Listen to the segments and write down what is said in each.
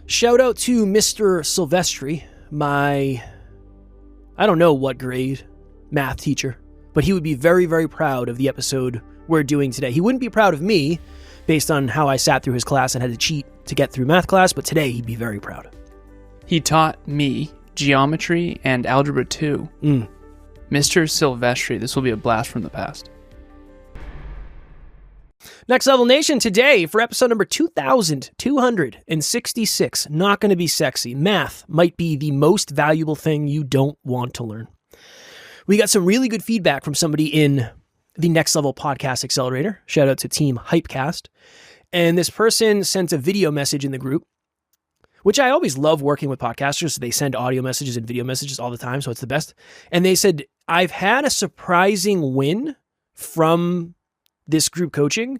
Shout out to Mr. Silvestri, my, I don't know what grade, math teacher, but he would be very, very proud of the episode we're doing today. He wouldn't be proud of me based on how I sat through his class and had to cheat to get through math class, but today he'd be very proud. He taught me geometry and algebra 2. Mr. Silvestri, this will be a blast from the past. Next Level Nation, today for episode number 2266, not going to be sexy. Math might be the most valuable thing you don't want to learn. We got some really good feedback from somebody in the Next Level Podcast Accelerator. Shout out to Team Hypecast. And this person sent a video message in the group, which I always love working with podcasters. They send audio messages and video messages all the time, so it's the best. And they said, I've had a surprising win from this group coaching.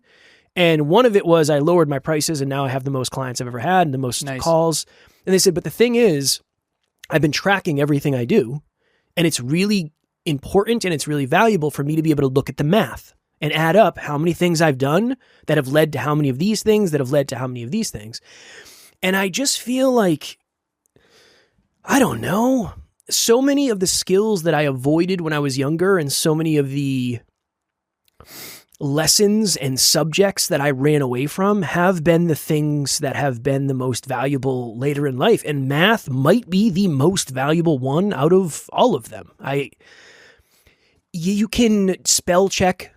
And one of it was I lowered my prices and now I have the most clients I've ever had and the most calls. And they said, but the thing is, I've been tracking everything I do and it's really important and it's really valuable for me to be able to look at the math and add up how many things I've done that have led to how many of these things that have led to how many of these things. And I just feel like, I don't know, so many of the skills that I avoided when I was younger and so many of the lessons and subjects that I ran away from have been the things that have been the most valuable later in life. And math might be the most valuable one out of all of them. You can spell check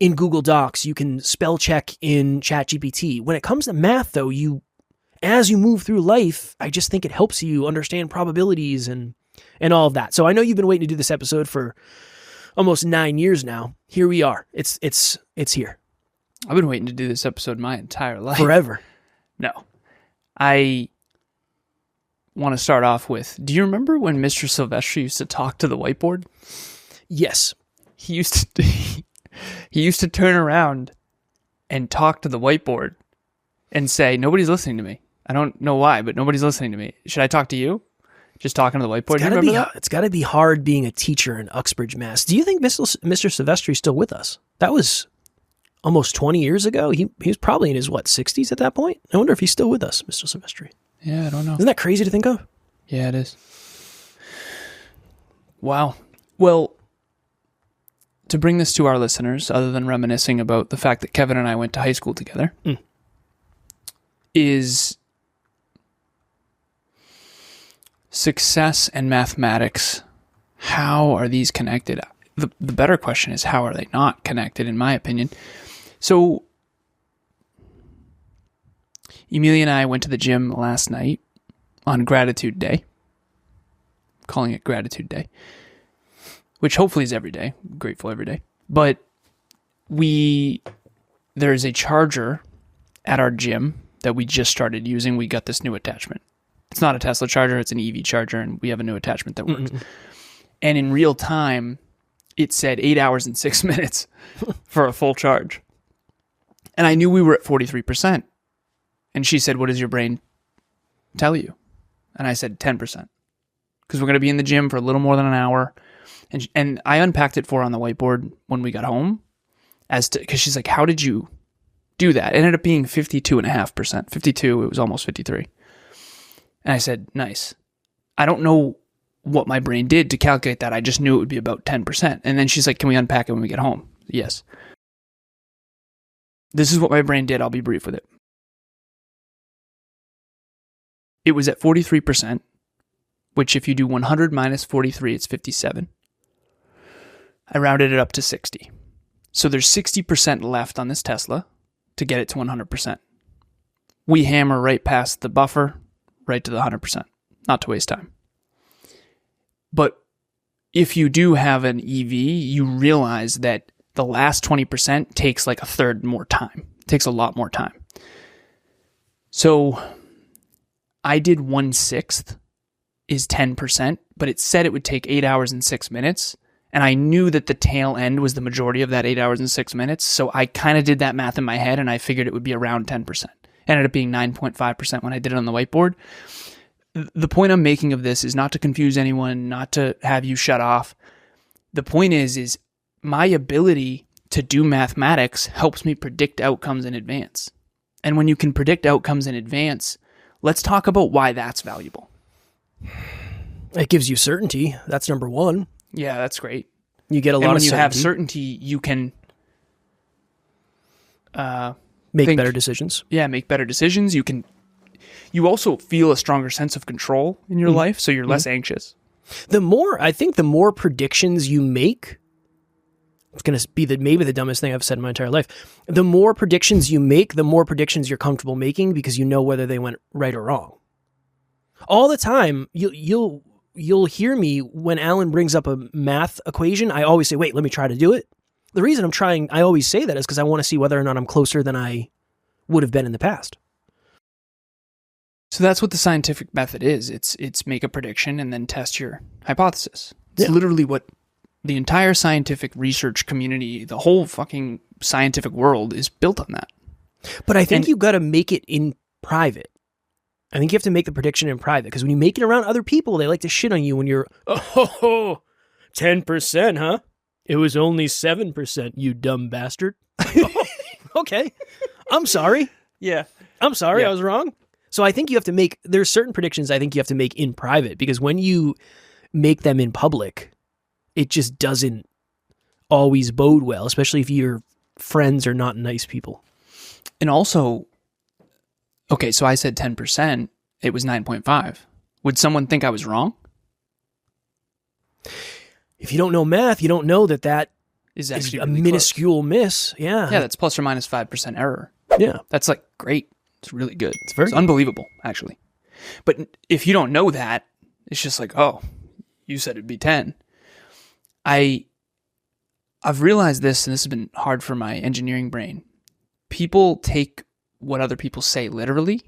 in Google Docs. You can spell check in ChatGPT. When it comes to math, though, as you move through life, I just think it helps you understand probabilities and all of that. So I know you've been waiting to do this episode for almost 9 years now. Here we are. It's here. I've been waiting to do this episode my entire life. Forever. No. I want to start off with, do you remember when Mr. Silvestri used to talk to the whiteboard? Yes. He used to turn around and talk to the whiteboard and say, nobody's listening to me. I don't know why, but nobody's listening to me. Should I talk to you? Just talking to the whiteboard. It's got to be hard being a teacher in Uxbridge, Mass. Do you think Mr. Silvestri is still with us? That was almost 20 years ago. He was probably in his, 60s at that point? I wonder if he's still with us, Mr. Silvestri. Yeah, I don't know. Isn't that crazy to think of? Yeah, it is. Wow. Well, to bring this to our listeners, other than reminiscing about the fact that Kevin and I went to high school together, is success and mathematics, how are these connected? The better question is, how are they not connected, in my opinion? So, Emilia and I went to the gym last night on Gratitude Day. I'm calling it Gratitude Day, which hopefully is every day. I'm grateful every day. But there is a charger at our gym that we just started using. We got this new attachment. It's not a Tesla charger, it's an EV charger, and we have a new attachment that works. And in real time, it said 8 hours and 6 minutes for a full charge. And I knew we were at 43%. And she said, what does your brain tell you? And I said 10%. Because we're going to be in the gym for a little more than an hour. And I unpacked it for her on the whiteboard when we got home. Because she's like, how did you do that? It ended up being 52.5%. 52, it was almost 53. And I said, nice. I don't know what my brain did to calculate that. I just knew it would be about 10%. And then she's like, can we unpack it when we get home? Yes. This is what my brain did. I'll be brief with it. It was at 43%, which if you do 100 minus 43, it's 57. I rounded it up to 60. So there's 60% left on this Tesla to get it to 100%. We hammer right past the buffer, right to the 100%, not to waste time. But if you do have an EV, you realize that the last 20% takes like a third more time. It takes a lot more time. So I did 1/6 is 10%, but it said it would take 8 hours and 6 minutes. And I knew that the tail end was the majority of that 8 hours and 6 minutes. So I kind of did that math in my head and I figured it would be around 10%. Ended up being 9.5% when I did it on the whiteboard. The point I'm making of this is not to confuse anyone, not to have you shut off. The point is my ability to do mathematics helps me predict outcomes in advance. And when you can predict outcomes in advance, Let's talk about why that's valuable. It gives you certainty. That's number one. Yeah, that's great. You get a lot And of when you certainty. have certainty, you can Make better decisions. Yeah, make better decisions. You also feel a stronger sense of control in your life, so you're less anxious. I think the more predictions you make, it's going to be maybe the dumbest thing I've said in my entire life. The more predictions you make, the more predictions you're comfortable making because you know whether they went right or wrong. All the time, you'll hear me when Alan brings up a math equation. I always say, wait, let me try to do it. The reason I always say that is because I want to see whether or not I'm closer than I would have been in the past. So that's what the scientific method is. It's make a prediction and then test your hypothesis. It's literally what the entire scientific research community, the whole fucking scientific world is built on that. But I think you got to make it in private. I think you have to make the prediction in private because when you make it around other people, they like to shit on you when you're, 10%, huh? It was only 7%, you dumb bastard. Okay. I'm sorry. Yeah. I'm sorry. I was wrong. So I think you have to there's certain predictions I think you have to make in private because when you make them in public, it just doesn't always bode well, especially if your friends are not nice people. And also, okay, so I said 10%, it was 9.5. Would someone think I was wrong? If you don't know math, you don't know that Is is actually a really minuscule miss. Yeah. Yeah, that's plus or minus 5% error. Yeah. That's like great. It's really good. It's unbelievable, actually. But if you don't know that, it's just like, oh, you said it'd be 10. I've realized this, and this has been hard for my engineering brain. People take what other people say literally,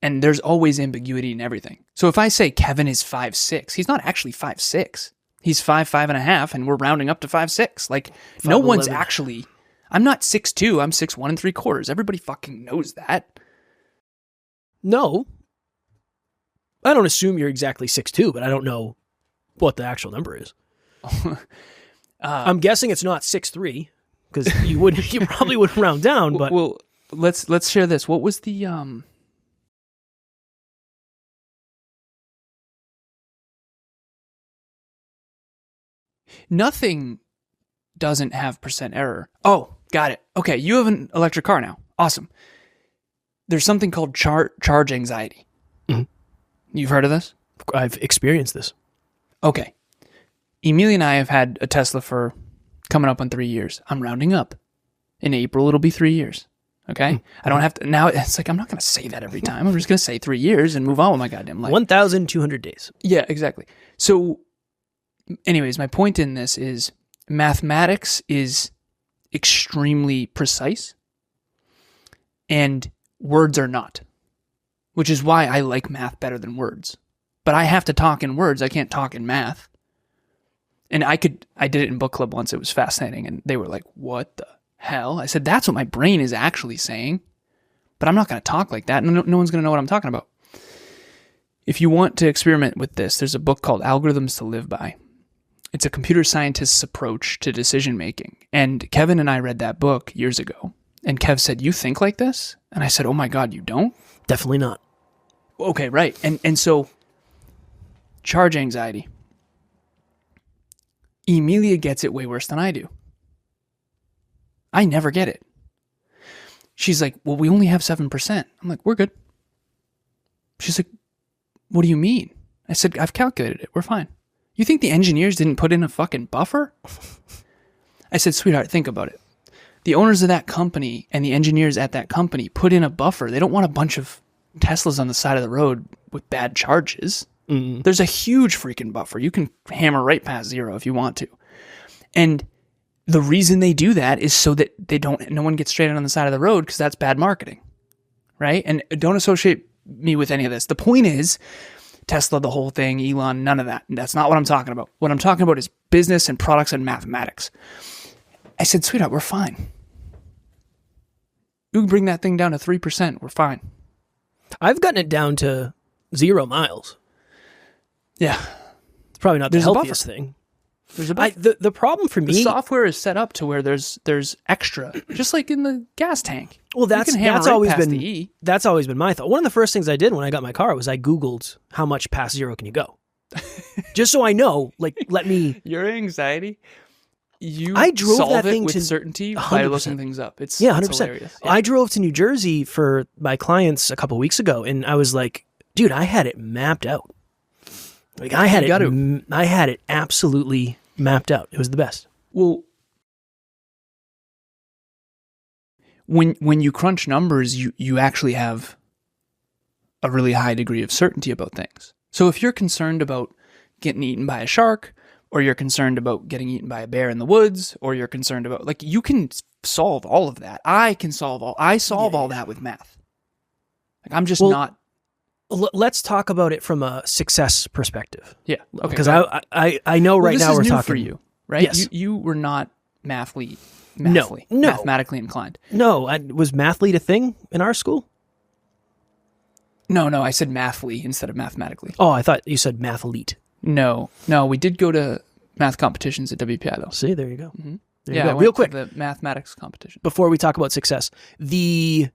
and there's always ambiguity in everything. So if I say Kevin is 5'6", he's not actually 5'6". He's 5'5.5", and we're rounding up to 5'6". Like, no one's actually... I'm not 6'2", I'm 6'1 3/4". Everybody fucking knows that. No. I don't assume you're exactly 6'2", but I don't know what the actual number is. I'm guessing it's not 6'3", because you probably would round down, but... Well, let's share this. What was the... Nothing doesn't have percent error. Oh, got it. Okay, you have an electric car now. Awesome. There's something called charge anxiety. Mm-hmm. You've heard of this? I've experienced this. Okay. Emilia and I have had a Tesla for coming up on 3 years. I'm rounding up. In April, it'll be 3 years. Okay? I don't have to... Now, it's like, I'm not going to say that every time. I'm just going to say 3 years and move on with my goddamn life. 1,200 days. Yeah, exactly. So, anyways, my point in this is mathematics is extremely precise and words are not, which is why I like math better than words. But I have to talk in words. I can't talk in math. And I did it in book club once. It was fascinating. And they were like, what the hell? I said, that's what my brain is actually saying. But I'm not going to talk like that. No one's going to know what I'm talking about. If you want to experiment with this, there's a book called Algorithms to Live By. It's a computer scientist's approach to decision making. And Kevin and I read that book years ago. And Kev said, you think like this? And I said, oh my God, you don't? Definitely not. Okay, right. And so, charge anxiety. Emilia gets it way worse than I do. I never get it. She's like, well, we only have 7%. I'm like, we're good. She's like, what do you mean? I said, I've calculated it. We're fine. You think the engineers didn't put in a fucking buffer? I said, sweetheart, think about it. The owners of that company and the engineers at that company put in a buffer. They don't want a bunch of Teslas on the side of the road with bad charges. Mm-mm. There's a huge freaking buffer. You can hammer right past zero if you want to. And the reason they do that is so that no one gets straight on the side of the road because that's bad marketing. Right? And don't associate me with any of this. The point is, Tesla, the whole thing, Elon, none of that. That's not what I'm talking about. What I'm talking about is business and products and mathematics. I said, sweetheart, we're fine. You can bring that thing down to 3%. We're fine. I've gotten it down to 0 miles. Yeah. It's probably not the There's a healthiest buffer. thing. There's a buffer. The problem for The me, software is set up to where there's extra, just like in the gas tank. well, You can hammer that's right always past been the E. that's always been my thought. One of the first things I did when I got my car was I Googled how much past zero can you go, just so I know. Like, let me. Your anxiety. I drove solve that it thing with to certainty by 100%. looking things up. It's 100%. hilarious. Yeah. I drove to New Jersey for my clients a couple weeks ago, and I was like, dude, I had it mapped out. Like, I had it absolutely mapped out. It was the best. Well, when you crunch numbers, you actually have a really high degree of certainty about things. So if you're concerned about getting eaten by a shark, or you're concerned about getting eaten by a bear in the woods, or you're concerned about, like, you can solve all of that. I solve all that with math. Like, I'm just not. Let's talk about it from a success perspective. Yeah. Okay. Because I know right now we're this is new talking for you, right? Yes. You were not mathematically inclined. No, was mathlete a thing in our school? No, I said mathly instead of mathematically. Oh, I thought you said mathlete. No, we did go to math competitions at WPI though. See, there you go. Mm-hmm. There you go. Real quick, the mathematics competition. Before we talk about success, the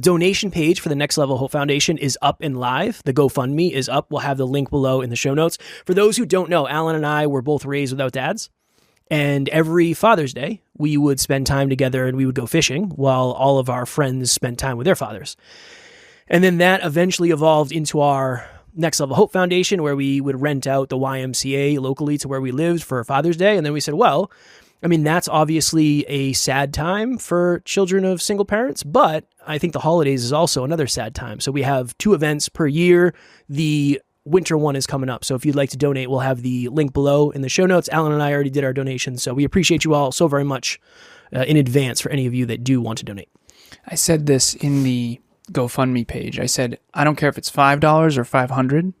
donation page for the Next Level Hope Foundation is up and live. The GoFundMe is up. We'll have the link below in the show notes. For those who don't know, Alan and I were both raised without dads. And every Father's Day, we would spend time together and we would go fishing while all of our friends spent time with their fathers. And then that eventually evolved into our Next Level Hope Foundation, where we would rent out the YMCA locally to where we lived for Father's Day. And then we said, well, I mean, that's obviously a sad time for children of single parents, but I think the holidays is also another sad time. So we have 2 events per year. The winter one is coming up. So if you'd like to donate, we'll have the link below in the show notes. Alan and I already did our donations. So we appreciate you all so very much in advance for any of you that do want to donate. I said this in the GoFundMe page. I said, I don't care if it's $5 or $500.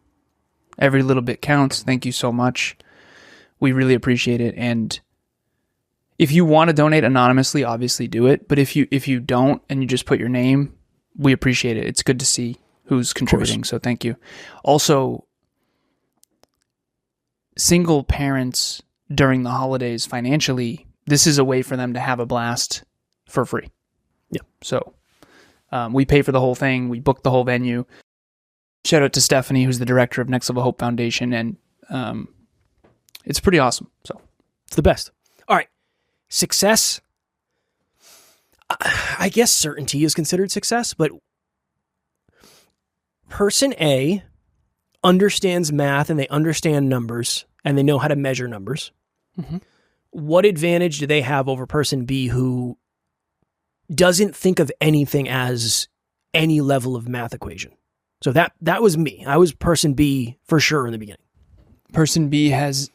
Every little bit counts. Thank you so much. We really appreciate it. And if you want to donate anonymously, obviously do it. But if you don't and you just put your name, we appreciate it. It's good to see who's contributing. So thank you. Also, single parents during the holidays financially, this is a way for them to have a blast for free. Yeah. So we pay for the whole thing. We book the whole venue. Shout out to Stephanie, who's the director of Next Level Hope Foundation. And it's pretty awesome. So it's the best. All right. Success. I guess certainty is considered success, but person A understands math and they understand numbers and they know how to measure numbers. Mm-hmm. What advantage do they have over person B who doesn't think of anything as any level of math equation? So that was me. I was person B for sure in the beginning. Person B has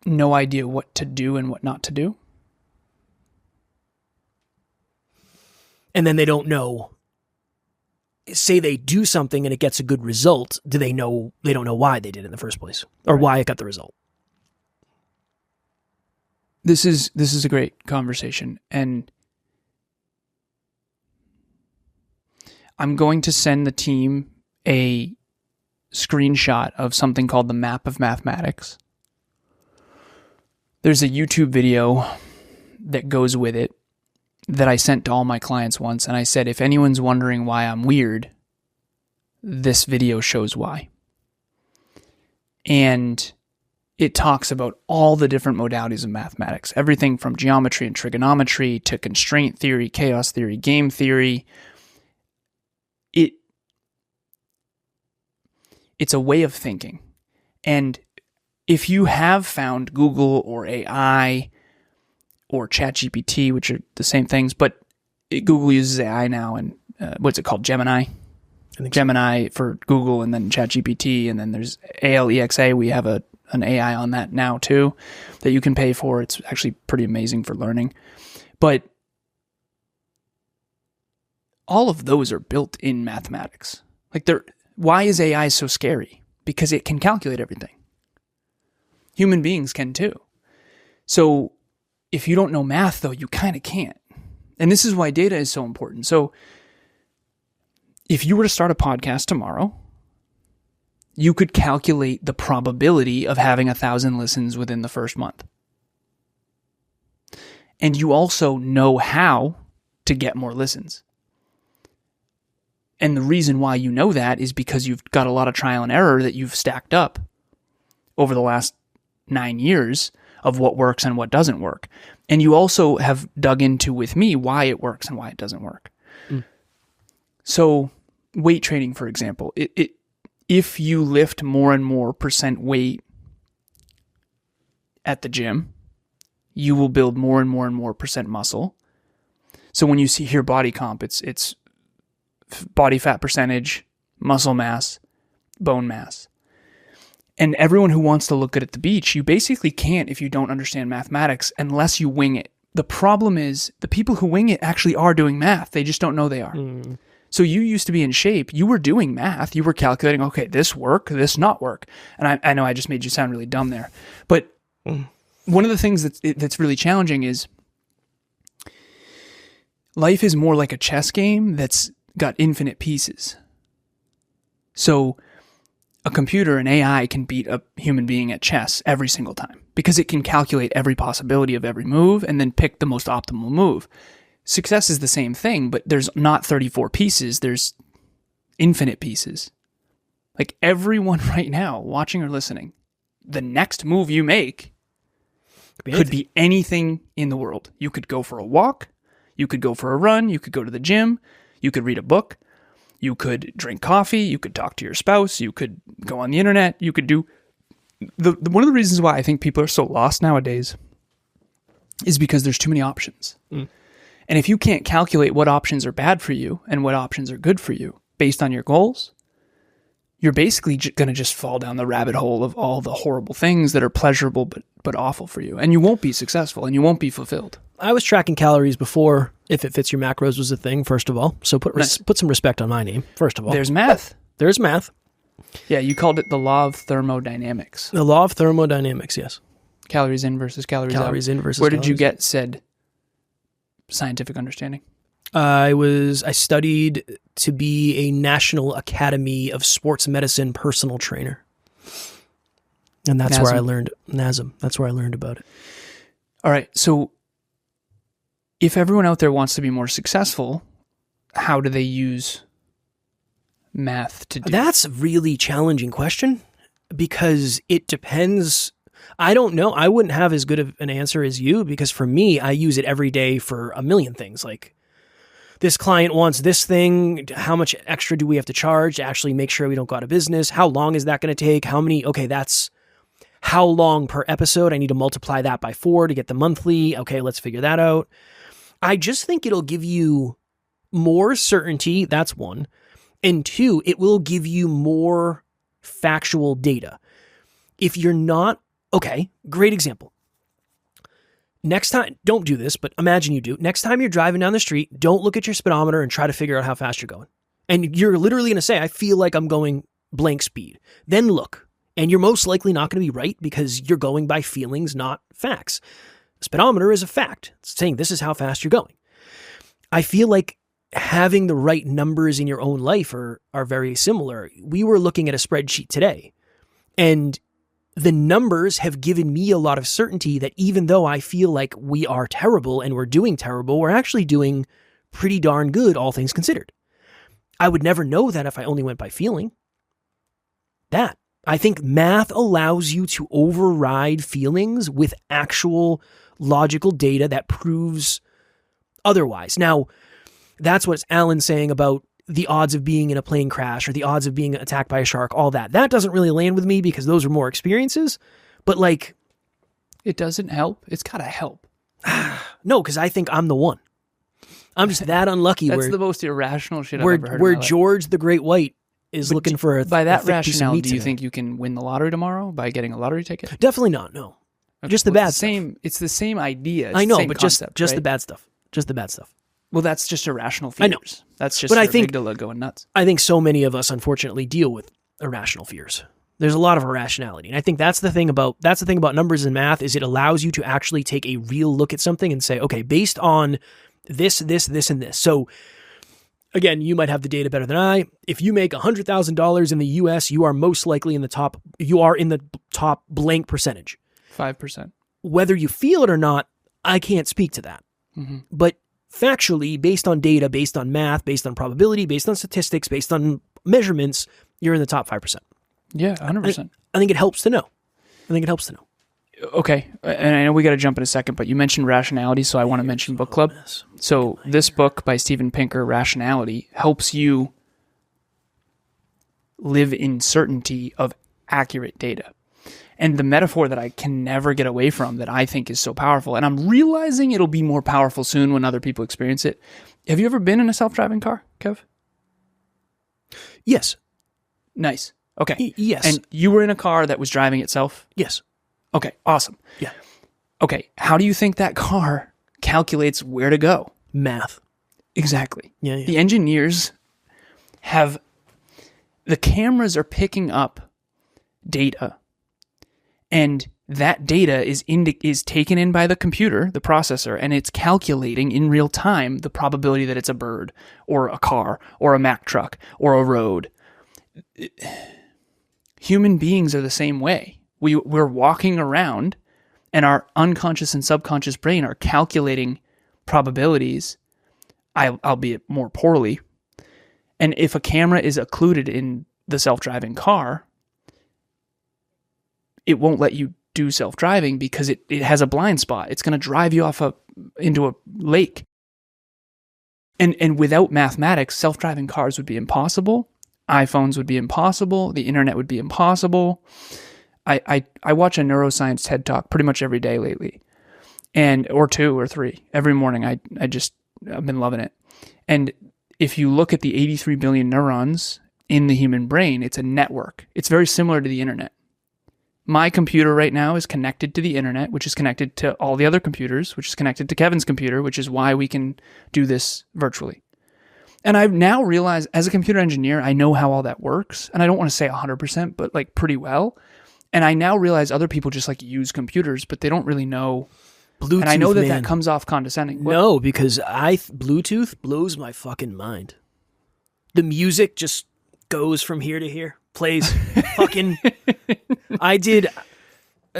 no idea what to do and what not to do. And then they don't know. Say they do something and it gets a good result. Do they know? They don't know why they did it in the first place or why it got the result. This is a great conversation, and I'm going to send the team a screenshot of something called the map of mathematics. There's a YouTube video that goes with it that I sent to all my clients once, and I said, if anyone's wondering why I'm weird, this video shows why. And it talks about all the different modalities of mathematics, everything from geometry and trigonometry to constraint theory, chaos theory, game theory. It's a way of thinking. And if you have found Google or AI or ChatGPT, which are the same things, but Google uses AI now, and what's it called? Gemini? I think Gemini for Google, and then ChatGPT, and then there's ALEXA. We have an AI on that now too that you can pay for. It's actually pretty amazing for learning. But all of those are built in mathematics. Why is AI so scary? Because it can calculate everything. Human beings can too. So if you don't know math, though, you kind of can't. And this is why data is so important. So if you were to start a podcast tomorrow, you could calculate the probability of having 1,000 listens within the first month. And you also know how to get more listens. And the reason why you know that is because you've got a lot of trial and error that you've stacked up over the last 9 years of what works and what doesn't work. And you also have dug into with me why it works and why it doesn't work. So weight training, for example, if you lift more and more percent weight at the gym, you will build more and more and more percent muscle. So when you hear body comp, it's body fat percentage, muscle mass, bone mass. And everyone who wants to look good at the beach, you basically can't if you don't understand mathematics unless you wing it. The problem is the people who wing it actually are doing math. They just don't know they are. So you used to be in shape. You were doing math. You were calculating, okay, this work, this not work. And I know I just made you sound really dumb there. But one of the things that's really challenging is life is more like a chess game that's got infinite pieces. So a computer, an AI, can beat a human being at chess every single time because it can calculate every possibility of every move and then pick the most optimal move. Success is the same thing, but there's not 34 pieces. There's infinite pieces. Like everyone right now, watching or listening, the next move you make could be anything in the world. You could go for a walk. You could go for a run. You could go to the gym. You could read a book. You could drink coffee. You could talk to your spouse. You could go on the internet. You could do... One of the reasons why I think people are so lost nowadays is because there's too many options. And if you can't calculate what options are bad for you and what options are good for you based on your goals, you're basically going to just fall down the rabbit hole of all the horrible things that are pleasurable but awful for you. And you won't be successful and you won't be fulfilled. I was tracking calories before If It Fits Your Macros was a thing, first of all. So put some respect on my name, first of all. There's math. There's math. Yeah, you called it the law of thermodynamics. The law of thermodynamics, yes. Calories in versus calories out. Calories in versus Where calories did you get said scientific understanding? I studied to be a National Academy of Sports Medicine personal trainer. And that's NASM. where I learned NASM. That's where I learned about it. All right. So if everyone out there wants to be more successful, how do they use math to do? That's a really challenging question because it depends. I don't know. I wouldn't have as good of an answer as you because for me, I use it every day for a million things. Like this client wants this thing. How much extra do we have to charge to actually make sure we don't go out of business? How long is that going to take? Okay, that's how long per episode. I need to multiply that by 4 to get the monthly. Okay, let's figure that out. I just think it'll give you more certainty. That's one. And 2, it will give you more factual data. If you're not, okay, great example. Next time, don't do this, but imagine you do. Next time you're driving down the street, don't look at your speedometer and try to figure out how fast you're going. And you're literally going to say, I feel like I'm going blank speed. Then look, and you're most likely not going to be right because you're going by feelings, not facts. The speedometer is a fact. It's saying this is how fast you're going. I feel like having the right numbers in your own life are very similar. We were looking at a spreadsheet today, and the numbers have given me a lot of certainty that even though I feel like we are terrible and we're doing terrible, we're actually doing pretty darn good, all things considered. I would never know that if I only went by feeling. That. I think math allows you to override feelings with actual logical data that proves otherwise. Now, that's what Alan's saying about the odds of being in a plane crash or the odds of being attacked by a shark, all that. That doesn't really land with me because those are more experiences. But like... It doesn't help? It's got to help. No, because I think I'm the one. I'm just that unlucky. That's the most irrational shit I've ever heard. Where George the Great White is looking for a by that a thick piece of rationale, meat do you today. think you can win the lottery tomorrow by getting a lottery ticket? Definitely not, no. Just the bad stuff. It's the same idea. It's I know, the same but concept, just right? the bad stuff. Just the bad stuff. Well, that's just irrational fears. I know. That's just But I your think- amygdala going nuts. I think so many of us unfortunately deal with irrational fears. There's a lot of irrationality. And I think that's the thing about numbers and math is it allows you to actually take a real look at something and say, okay, based on this, and this. So again, you might have the data better than I. If you make $100,000 in the US, you are most likely in the top blank percentage. 5%. Whether you feel it or not, I can't speak to that. But factually, based on data, based on math, based on probability, based on statistics, based on measurements, you're in the top 5%. Yeah, 100%. I think it helps to know. Okay, and I know we got to jump in a second, but you mentioned rationality, so I want to mention book club. So this book by Steven Pinker, Rationality, helps you live in certainty of accurate data. And the metaphor that I can never get away from that I think is so powerful, and I'm realizing it'll be more powerful soon when other people experience it. Have you ever been in a self-driving car, Kev? Yes. Nice. Okay. Yes. And you were in a car that was driving itself? Yes. Okay, awesome. Yeah. Okay, how do you think that car calculates where to go? Math. Exactly. Yeah. The engineers the cameras are picking up data, and that data is taken in by the computer, the processor, and it's calculating in real time the probability that it's a bird or a car or a Mack truck or a road. Human beings are the same way. We're walking around, and our unconscious and subconscious brain are calculating probabilities, albeit more poorly. And if a camera is occluded in the self-driving car, it won't let you do self-driving because it has a blind spot. It's going to drive you into a lake. And without mathematics, self-driving cars would be impossible. iPhones would be impossible. The internet would be impossible. I watch a neuroscience TED Talk pretty much every day lately, or 2 or 3 every morning. I've been loving it. And if you look at the 83 billion neurons in the human brain, it's a network. It's very similar to the internet. My computer right now is connected to the internet, which is connected to all the other computers, which is connected to Kevin's computer, which is why we can do this virtually. And I've now realized, as a computer engineer, I know how all that works. And I don't want to say 100%, but like pretty well. And I now realize other people just like use computers, but they don't really know. Bluetooth, and I know that man. that comes off condescending. No, because Bluetooth blows my fucking mind. The music just goes from here to here. Plays fucking...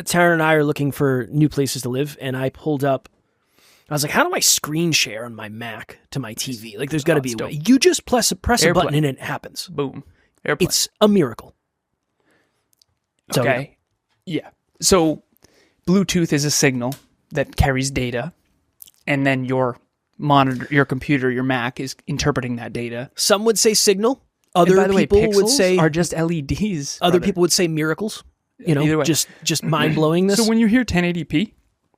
Tara and I are looking for new places to live, and I pulled up... I was like, how do I screen share on my Mac to my TV? Like, there's got to be a way. You just press a button and it happens. Boom. Airplane. It's a miracle. Okay. Yeah. So Bluetooth is a signal that carries data, and then your monitor, your computer, your Mac is interpreting that data. Some would say signal. Other and by the people way, would say are just LEDs. Other people would say miracles. Either way. just mind blowingness. So when you hear 1080p,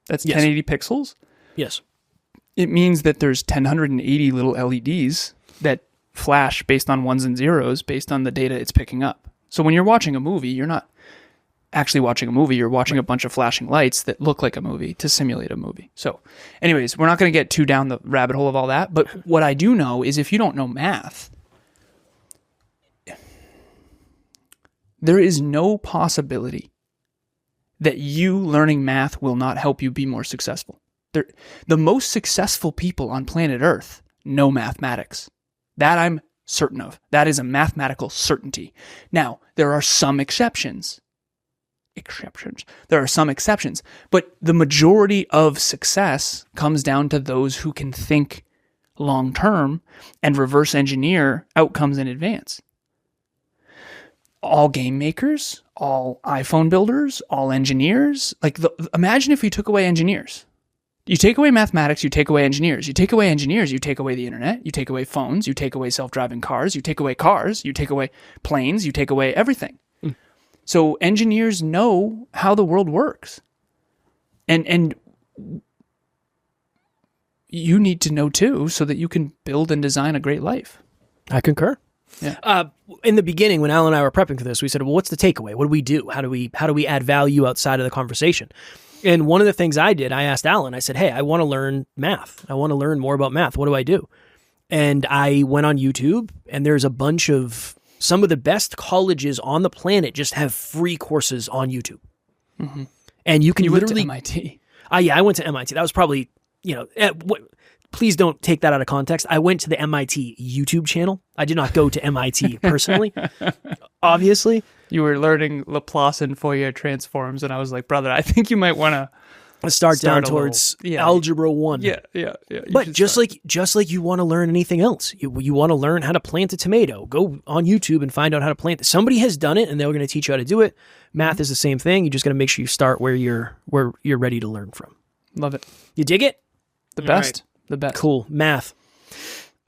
that's 1080 pixels. Yes. It means that there's 1080 little LEDs that flash based on ones and zeros based on the data it's picking up. So when you're watching a movie, you're not actually watching a movie. You're watching a bunch of flashing lights that look like a movie to simulate a movie. So anyways, we're not going to get too down the rabbit hole of all that. But what I do know is if you don't know math, there is no possibility that you learning math will not help you be more successful. The most successful people on planet Earth know mathematics. That I'm certain of. That is a mathematical certainty. Now, there are some exceptions. There are some exceptions. But the majority of success comes down to those who can think long term and reverse engineer outcomes in advance. All game makers, all iPhone builders, all engineers. Imagine if you took away engineers. You take away mathematics, you take away engineers. You take away engineers, you take away the internet, you take away phones, you take away self-driving cars, you take away cars, you take away planes, you take away everything. So engineers know how the world works. And you need to know too so that you can build and design a great life. I concur. Yeah. In the beginning, when Al and I were prepping for this, we said, well, what's the takeaway? What do we do? How do we add value outside of the conversation? And one of the things I did, I asked Alan, I said, hey, I want to learn math. I want to learn more about math. What do I do? And I went on YouTube, and there's a bunch of some of the best colleges on the planet just have free courses on YouTube. Mm-hmm. And you can literally... went to MIT. Yeah, I went to MIT. That was probably, please don't take that out of context. I went to the MIT YouTube channel. I did not go to MIT personally, obviously. You were learning Laplace and Fourier transforms, and I was like, brother, I think you might want to Let's start down a towards little- algebra 1. Yeah. You But should just start. like you want to learn anything else, you want to learn how to plant a tomato. Go on YouTube and find out how to plant it. Somebody has done it, and they're going to teach you how to do it. Math is the same thing. You just got to make sure you start where you're ready to learn from. Love it. You dig it? The best. The best. Cool. Math.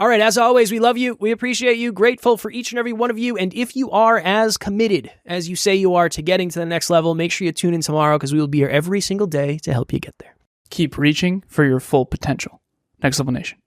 All right. As always, we love you. We appreciate you. Grateful for each and every one of you. And if you are as committed as you say you are to getting to the next level, make sure you tune in tomorrow because we will be here every single day to help you get there. Keep reaching for your full potential. Next Level Nation.